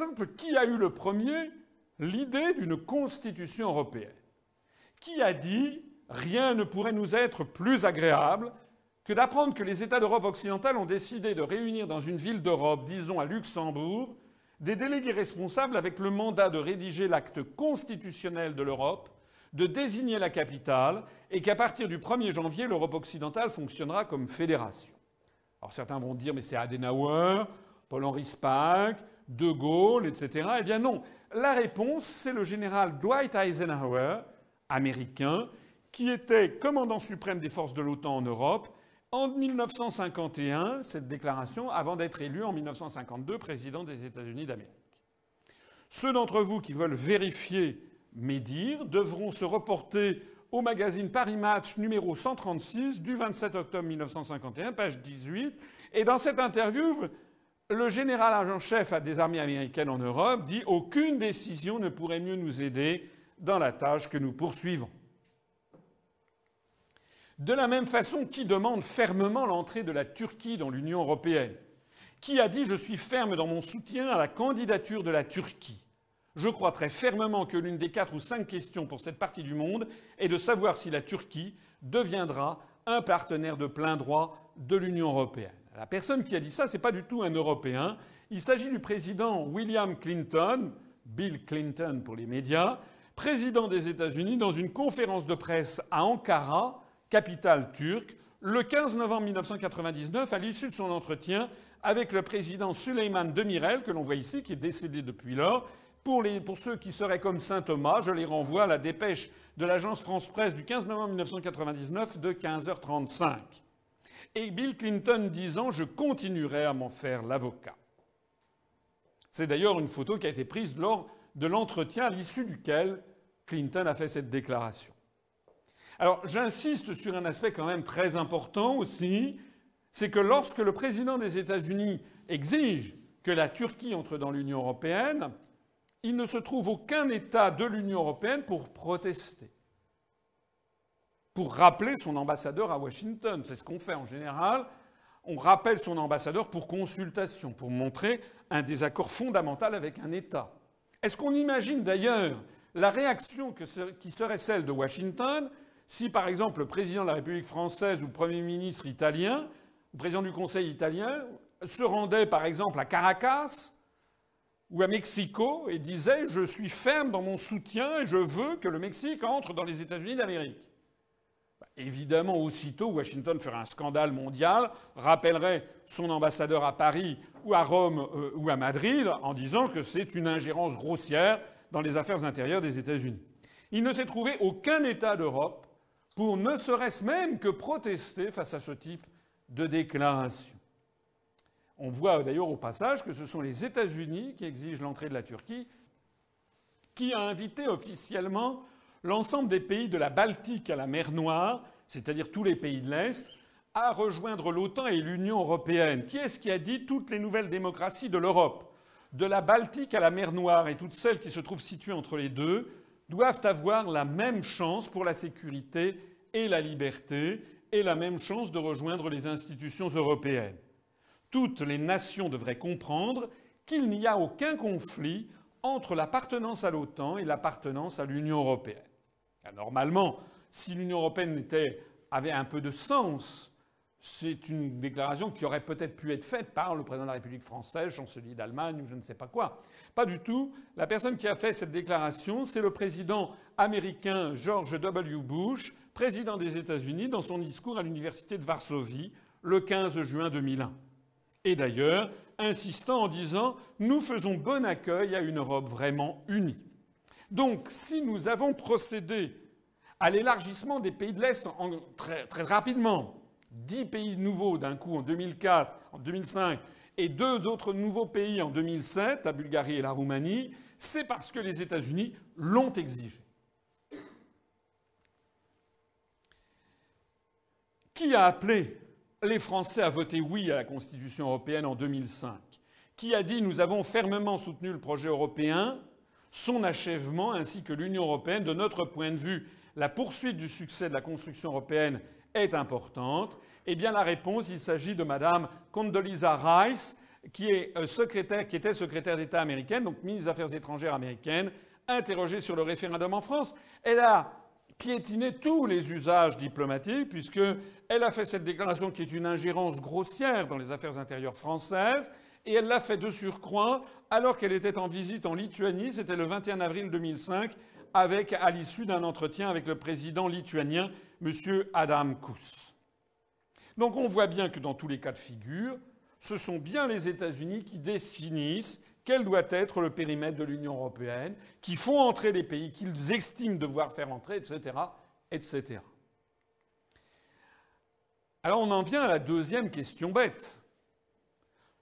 exemple, qui a eu le premier l'idée d'une constitution européenne? Qui a dit « rien ne pourrait nous être plus agréable que d'apprendre que les États d'Europe occidentale ont décidé de réunir dans une ville d'Europe, disons à Luxembourg, des délégués responsables avec le mandat de rédiger l'acte constitutionnel de l'Europe, de désigner la capitale, et qu'à partir du 1er janvier, l'Europe occidentale fonctionnera comme fédération. » Alors certains vont dire « mais c'est Adenauer, Paul-Henri Spaak, De Gaulle, etc. » Eh bien non. La réponse, c'est le général Dwight Eisenhower, américain, qui était commandant suprême des forces de l'OTAN en Europe en 1951, cette déclaration, avant d'être élu en 1952 président des États-Unis d'Amérique. Ceux d'entre vous qui veulent vérifier mes dires devront se reporter au magazine Paris Match numéro 136 du 27 octobre 1951, page 18. Et dans cette interview, le général en chef des armées américaines en Europe dit « Aucune décision ne pourrait mieux nous aider dans la tâche que nous poursuivons ». De la même façon, qui demande fermement l'entrée de la Turquie dans l'Union européenne? Qui a dit « Je suis ferme dans mon soutien à la candidature de la Turquie ». Je crois très fermement que l'une des 4 ou 5 questions pour cette partie du monde est de savoir si la Turquie deviendra un partenaire de plein droit de l'Union européenne. La personne qui a dit ça, ce n'est pas du tout un Européen. Il s'agit du président William Clinton, Bill Clinton pour les médias, président des États-Unis, dans une conférence de presse à Ankara, capitale turque, le 15 novembre 1999, à l'issue de son entretien avec le président Süleyman Demirel, que l'on voit ici, qui est décédé depuis lors. Pour ceux qui seraient comme saint Thomas, je les renvoie à la dépêche de l'agence France-Presse du 15 novembre 1999 de 15h35. Et Bill Clinton disant « Je continuerai à m'en faire l'avocat ». C'est d'ailleurs une photo qui a été prise lors de l'entretien à l'issue duquel Clinton a fait cette déclaration. Alors j'insiste sur un aspect quand même très important aussi, c'est que lorsque le président des États-Unis exige que la Turquie entre dans l'Union européenne, il ne se trouve aucun État de l'Union européenne pour protester, pour rappeler son ambassadeur à Washington. C'est ce qu'on fait en général. On rappelle son ambassadeur pour consultation, pour montrer un désaccord fondamental avec un État. Est-ce qu'on imagine d'ailleurs la réaction qui serait celle de Washington si, par exemple, le président de la République française ou le Premier ministre italien, le président du Conseil italien, se rendait, par exemple, à Caracas ou à Mexico et disait « Je suis ferme dans mon soutien et je veux que le Mexique entre dans les États-Unis d'Amérique ». Évidemment, aussitôt, Washington ferait un scandale mondial, rappellerait son ambassadeur à Paris ou à Rome ou à Madrid en disant que c'est une ingérence grossière dans les affaires intérieures des États-Unis. Il ne s'est trouvé aucun État d'Europe pour ne serait-ce même que protester face à ce type de déclaration. On voit d'ailleurs au passage que ce sont les États-Unis qui exigent l'entrée de la Turquie, qui a invité officiellement l'ensemble des pays de la Baltique à la mer Noire, c'est-à-dire tous les pays de l'Est, à rejoindre l'OTAN et l'Union européenne. Qui est-ce qui a dit toutes les nouvelles démocraties de l'Europe, de la Baltique à la mer Noire et toutes celles qui se trouvent situées entre les deux, doivent avoir la même chance pour la sécurité et la liberté et la même chance de rejoindre les institutions européennes. Toutes les nations devraient comprendre qu'il n'y a aucun conflit entre l'appartenance à l'OTAN et l'appartenance à l'Union européenne. Normalement, si l'Union européenne avait un peu de sens, c'est une déclaration qui aurait peut-être pu être faite par le président de la République française, chancelier d'Allemagne ou je ne sais pas quoi. Pas du tout. La personne qui a fait cette déclaration, c'est le président américain George W. Bush, président des États-Unis, dans son discours à l'université de Varsovie le 15 juin 2001. Et d'ailleurs, insistant en disant « Nous faisons bon accueil à une Europe vraiment unie ». Donc, si nous avons procédé à l'élargissement des pays de l'Est très, très rapidement, 10 pays nouveaux d'un coup en 2004, en 2005, et 2 autres nouveaux pays en 2007, la Bulgarie et la Roumanie, c'est parce que les États-Unis l'ont exigé. Qui a appelé les Français à voter oui à la Constitution européenne en 2005 ? Qui a dit « Nous avons fermement soutenu le projet européen, son achèvement ainsi que l'Union européenne. De notre point de vue, la poursuite du succès de la construction européenne est importante ». Eh bien, la réponse, il s'agit de Madame Condoleezza Rice, qui était secrétaire d'État américaine, donc ministre des Affaires étrangères américaine, interrogée sur le référendum en France. Elle a piétiné tous les usages diplomatiques, puisqu'elle a fait cette déclaration qui est une ingérence grossière dans les affaires intérieures françaises, et elle l'a fait de surcroît alors qu'elle était en visite en Lituanie, c'était le 21 avril 2005, à l'issue d'un entretien avec le président lituanien, M. Adam Kūs. Donc on voit bien que dans tous les cas de figure, ce sont bien les États-Unis qui définissent quel doit être le périmètre de l'Union européenne, qui font entrer les pays qu'ils estiment devoir faire entrer, etc., etc. Alors on en vient à la deuxième question bête.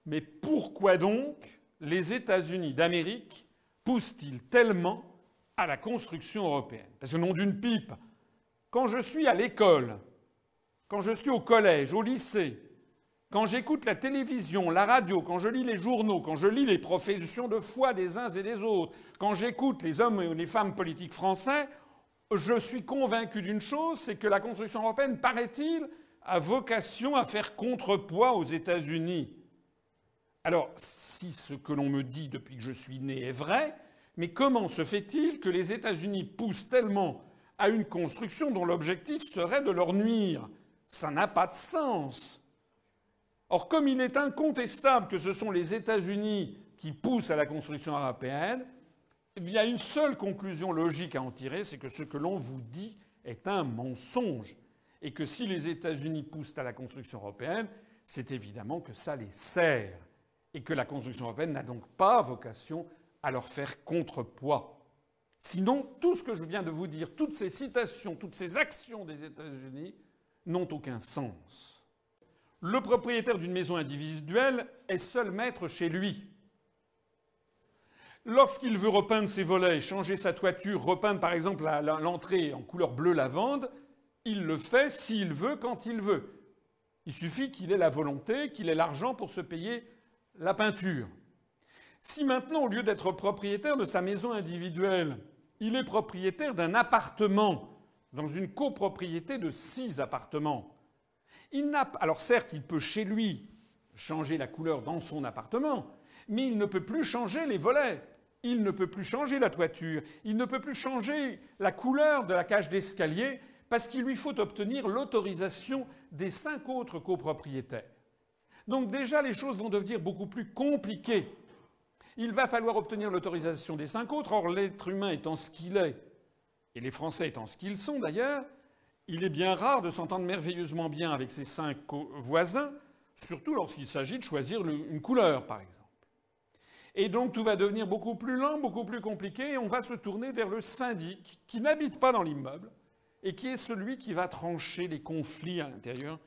Mais pourquoi donc les États-Unis d'Amérique poussent-ils tellement à la construction européenne? Parce que nom d'une pipe, quand je suis à l'école, quand je suis au collège, au lycée, quand j'écoute la télévision, la radio, quand je lis les journaux, quand je lis les professions de foi des uns et des autres, quand j'écoute les hommes et les femmes politiques français, je suis convaincu d'une chose, c'est que la construction européenne, paraît-il, a vocation à faire contrepoids aux États-Unis. Alors, si ce que l'on me dit depuis que je suis né est vrai, mais comment se fait-il que les États-Unis poussent tellement à une construction dont l'objectif serait de leur nuire? Ça n'a pas de sens. Or, comme il est incontestable que ce sont les États-Unis qui poussent à la construction européenne, il y a une seule conclusion logique à en tirer, c'est que ce que l'on vous dit est un mensonge. Et que si les États-Unis poussent à la construction européenne, c'est évidemment que ça les sert. Et que la construction européenne n'a donc pas vocation à leur faire contrepoids. Sinon, tout ce que je viens de vous dire, toutes ces citations, toutes ces actions des États-Unis n'ont aucun sens. Le propriétaire d'une maison individuelle est seul maître chez lui. Lorsqu'il veut repeindre ses volets, changer sa toiture, repeindre par exemple l'entrée en couleur bleu lavande, il le fait s'il veut, quand il veut. Il suffit qu'il ait la volonté, qu'il ait l'argent pour se payer la peinture. Si maintenant, au lieu d'être propriétaire de sa maison individuelle, il est propriétaire d'un appartement, dans une copropriété de 6 appartements, alors certes, il peut chez lui changer la couleur dans son appartement, mais il ne peut plus changer les volets, il ne peut plus changer la toiture, il ne peut plus changer la couleur de la cage d'escalier, parce qu'il lui faut obtenir l'autorisation des 5 autres copropriétaires. Donc déjà, les choses vont devenir beaucoup plus compliquées. Il va falloir obtenir l'autorisation des 5 autres. Or, l'être humain étant ce qu'il est, et les Français étant ce qu'ils sont d'ailleurs, il est bien rare de s'entendre merveilleusement bien avec ses 5 voisins, surtout lorsqu'il s'agit de choisir une couleur, par exemple. Et donc tout va devenir beaucoup plus lent, beaucoup plus compliqué, et on va se tourner vers le syndic, qui n'habite pas dans l'immeuble, et qui est celui qui va trancher les conflits à l'intérieur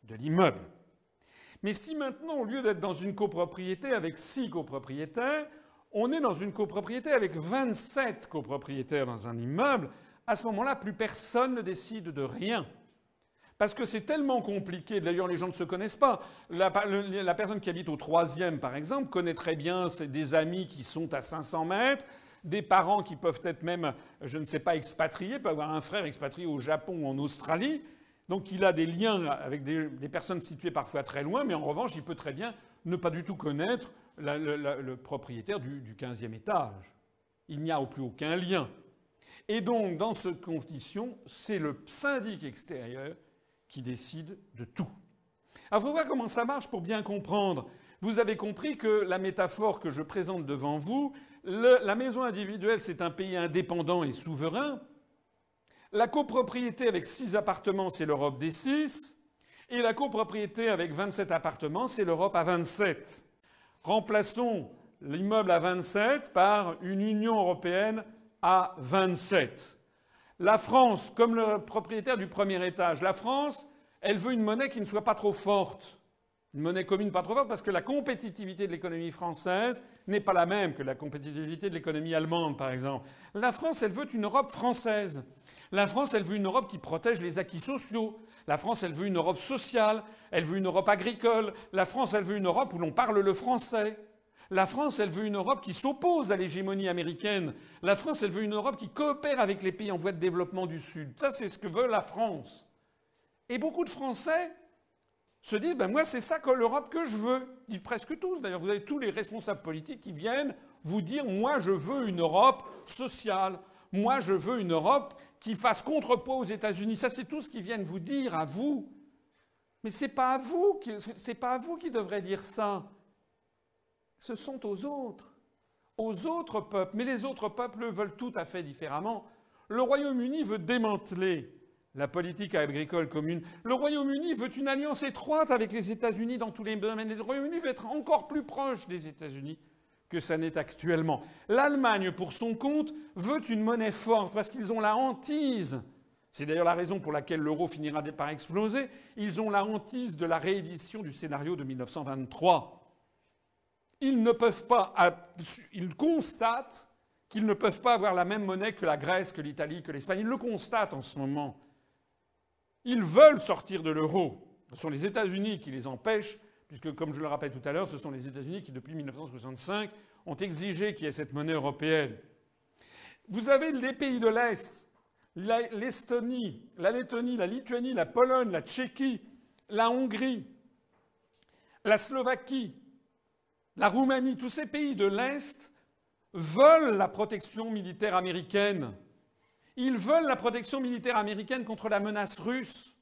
de l'immeuble. Mais si maintenant, au lieu d'être dans une copropriété avec 6 copropriétaires, on est dans une copropriété avec 27 copropriétaires dans un immeuble, à ce moment-là, plus personne ne décide de rien. Parce que c'est tellement compliqué. D'ailleurs, les gens ne se connaissent pas. La personne qui habite au 3e, par exemple, connaît très bien des amis qui sont à 500 mètres, des parents qui peuvent être même, je ne sais pas, expatriés, peut avoir un frère expatrié au Japon ou en Australie. Donc il a des liens avec des personnes situées parfois très loin, mais en revanche, il peut très bien ne pas du tout connaître le propriétaire du 15e étage. Il n'y a plus aucun lien. Et donc, dans ces conditions, c'est le syndic extérieur qui décide de tout. Alors, il faut voir comment ça marche pour bien comprendre. Vous avez compris que la métaphore que je présente devant vous, la maison individuelle, c'est un pays indépendant et souverain. La copropriété avec 6 appartements, c'est l'Europe des 6. Et la copropriété avec 27 appartements, c'est l'Europe à 27. Remplaçons l'immeuble à 27 par une Union européenne à 27. La France, comme le propriétaire du premier étage, la France, elle veut une monnaie qui ne soit pas trop forte. Une monnaie commune pas trop forte parce que la compétitivité de l'économie française n'est pas la même que la compétitivité de l'économie allemande, par exemple. La France, elle veut une Europe française. La France, elle veut une Europe qui protège les acquis sociaux. La France, elle veut une Europe sociale. Elle veut une Europe agricole. La France, elle veut une Europe où l'on parle le français. La France, elle veut une Europe qui s'oppose à l'hégémonie américaine. La France, elle veut une Europe qui coopère avec les pays en voie de développement du Sud. Ça, c'est ce que veut la France. Et beaucoup de Français se disent ben moi c'est ça que l'Europe que je veux. Ils disent presque tous. D'ailleurs, vous avez tous les responsables politiques qui viennent vous dire moi je veux une Europe sociale. Moi je veux une Europe qui fasse contrepoids aux États-Unis. Ça c'est tout ce qu'ils viennent vous dire à vous. Mais c'est pas à vous qui devrez dire ça. Ce sont aux autres peuples. Mais les autres peuples le veulent tout à fait différemment. Le Royaume-Uni veut démanteler la politique agricole commune. Le Royaume-Uni veut une alliance étroite avec les États-Unis dans tous les domaines. Le Royaume-Uni veut être encore plus proche des États-Unis que ça n'est actuellement. L'Allemagne, pour son compte, veut une monnaie forte parce qu'ils ont la hantise. C'est d'ailleurs la raison pour laquelle l'euro finira par exploser. Ils ont la hantise de la réédition du scénario de 1923. Ils constatent qu'ils ne peuvent pas avoir la même monnaie que la Grèce, que l'Italie, que l'Espagne. Ils le constatent en ce moment. Ils veulent sortir de l'euro. Ce sont les États-Unis qui les empêchent, puisque, comme je le rappelle tout à l'heure, ce sont les États-Unis qui, depuis 1965, ont exigé qu'il y ait cette monnaie européenne. Vous avez les pays de l'Est, l'Estonie, la Lettonie, la Lituanie, la Pologne, la Tchéquie, la Hongrie, la Slovaquie, la Roumanie, tous ces pays de l'Est veulent la protection militaire américaine. Ils veulent la protection militaire américaine contre la menace russe.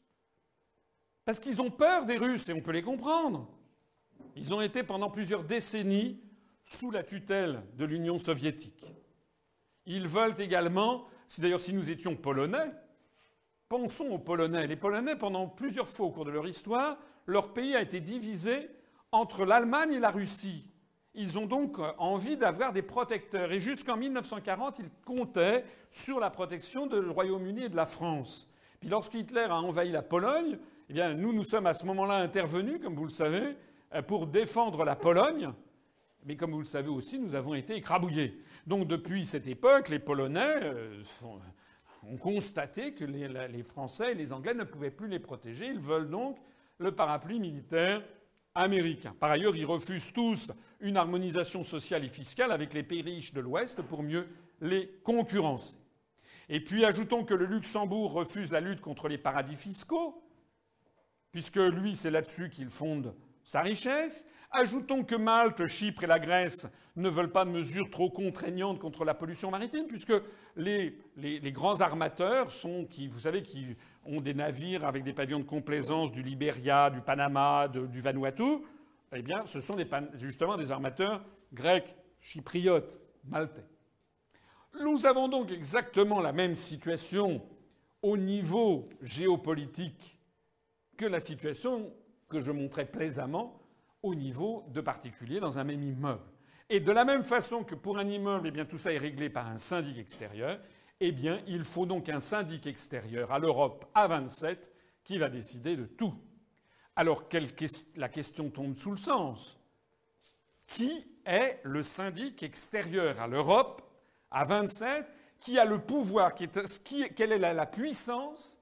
Parce qu'ils ont peur des Russes, et on peut les comprendre. Ils ont été pendant plusieurs décennies sous la tutelle de l'Union soviétique. Ils veulent également, d'ailleurs si nous étions polonais, pensons aux Polonais. Les Polonais, pendant plusieurs fois au cours de leur histoire, leur pays a été divisé entre l'Allemagne et la Russie. Ils ont donc envie d'avoir des protecteurs. Et jusqu'en 1940, ils comptaient sur la protection du Royaume-Uni et de la France. Puis lorsqu'Hitler a envahi la Pologne, eh bien, nous sommes à ce moment-là intervenus, comme vous le savez, pour défendre la Pologne. Mais comme vous le savez aussi, nous avons été écrabouillés. Donc depuis cette époque, les Polonais ont constaté que les Français et les Anglais ne pouvaient plus les protéger. Ils veulent donc le parapluie militaire américain. Par ailleurs, ils refusent tous une harmonisation sociale et fiscale avec les pays riches de l'Ouest pour mieux les concurrencer. Et puis ajoutons que le Luxembourg refuse la lutte contre les paradis fiscaux, puisque lui, c'est là-dessus qu'il fonde sa richesse. Ajoutons que Malte, Chypre et la Grèce ne veulent pas de mesures trop contraignantes contre la pollution maritime, puisque les grands armateurs vous savez, qui ont des navires avec des pavillons de complaisance du Libéria, du Panama, du Vanuatu, eh bien, ce sont justement des armateurs grecs, chypriotes, maltais. Nous avons donc exactement la même situation au niveau géopolitique que la situation que je montrais plaisamment au niveau de particuliers dans un même immeuble. Et de la même façon que pour un immeuble, eh bien, tout ça est réglé par un syndic extérieur, eh bien, il faut donc un syndic extérieur à l'Europe à 27 qui va décider de tout. Alors la question tombe sous le sens. Qui est le syndic extérieur à l'Europe à 27 qui a le pouvoir, quelle est la puissance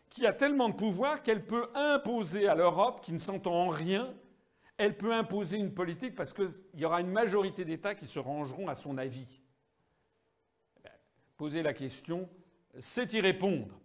qui a tellement de pouvoir qu'elle peut imposer à l'Europe, qui ne s'entend en rien, elle peut imposer une politique parce qu'il y aura une majorité d'États qui se rangeront à son avis. Poser la question, c'est y répondre.